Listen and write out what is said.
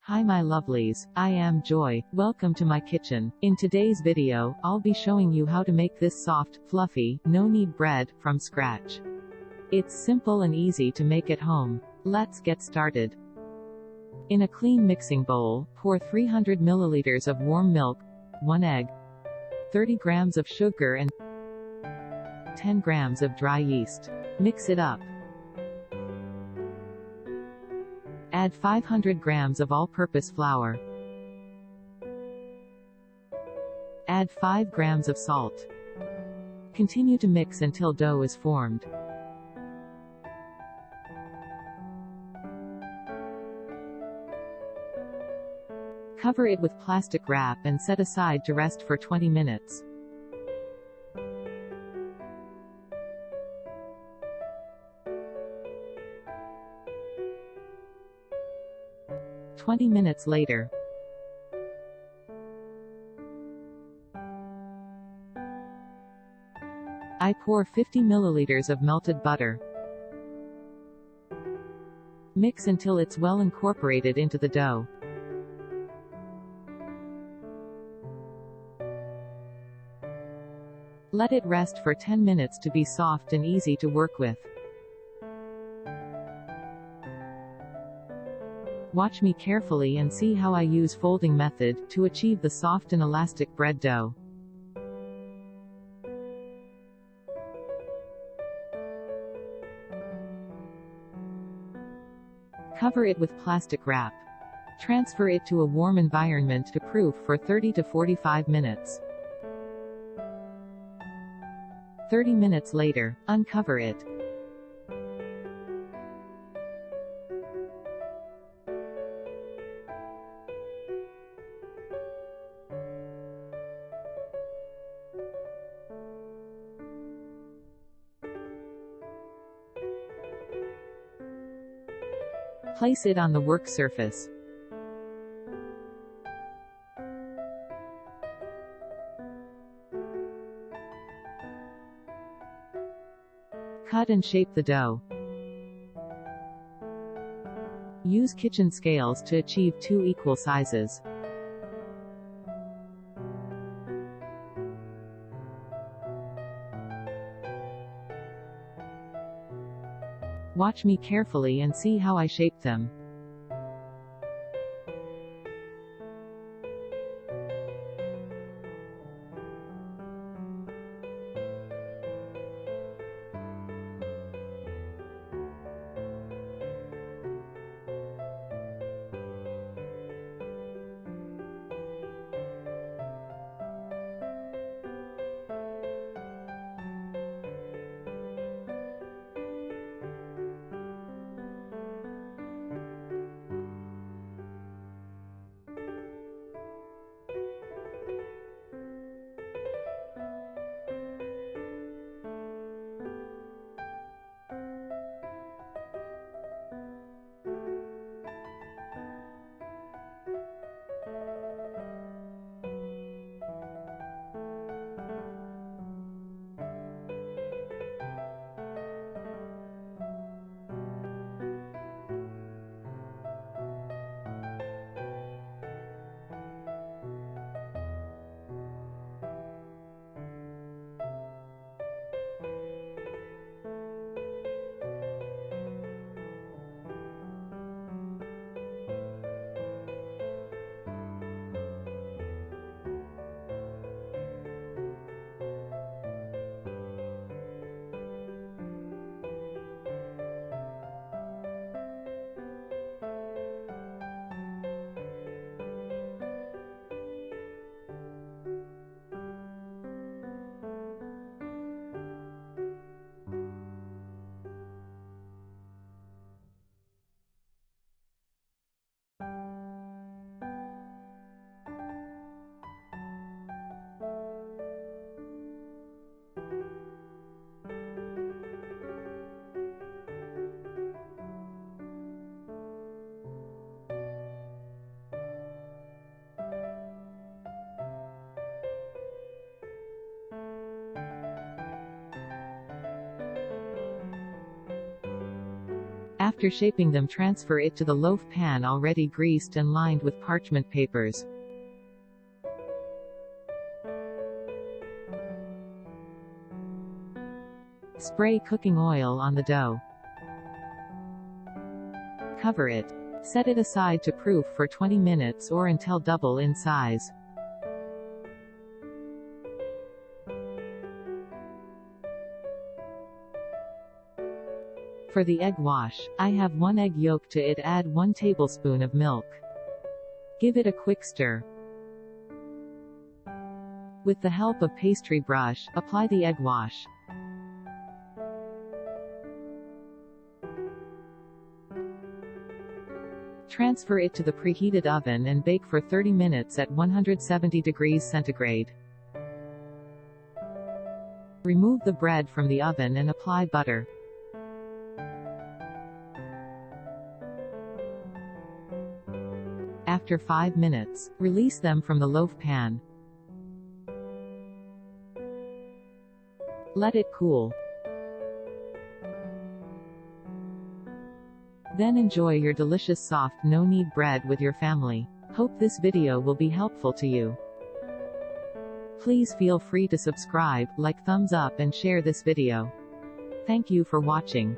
Hi my lovelies, I am Joy, welcome to my kitchen. In today's video, I'll be showing you how to make this soft, fluffy, no-knead bread, from scratch. It's simple and easy to make at home. Let's get started. In a clean mixing bowl, pour 300 milliliters of warm milk, 1 egg, 30 grams of sugar and 10 grams of dry yeast. Mix it up. Add 500 grams of all-purpose flour. Add 5 grams of salt. Continue to mix until dough is formed. Cover it with plastic wrap and set aside to rest for 20 minutes. "20 minutes later. I pour 50 milliliters of melted butter. Mix until it's well incorporated into the dough. Let it rest for 10 minutes to be soft and easy to work with. Watch me carefully and see how I use folding method to achieve the soft and elastic bread dough. Cover it with plastic wrap. Transfer it to a warm environment to proof for 30 to 45 minutes. 30 minutes later, uncover it. Place it on the work surface. Cut and shape the dough. Use kitchen scales to achieve 2 equal sizes. Watch me carefully and see how I shape them. After shaping them, transfer it to the loaf pan already greased and lined with parchment papers. Spray cooking oil on the dough. Cover it. Set it aside to proof for 20 minutes or until double in size. For the egg wash, I have 1 egg yolk. To it add 1 tablespoon of milk. Give it a quick stir. With the help of pastry brush, apply the egg wash. Transfer it to the preheated oven and bake for 30 minutes at 170 degrees centigrade. Remove the bread from the oven and apply butter. After 5 minutes, release them from the loaf pan. Let it cool. Then enjoy your delicious soft no-knead bread with your family. Hope this video will be helpful to you. Please feel free to subscribe, like, thumbs up and share this video. Thank you for watching.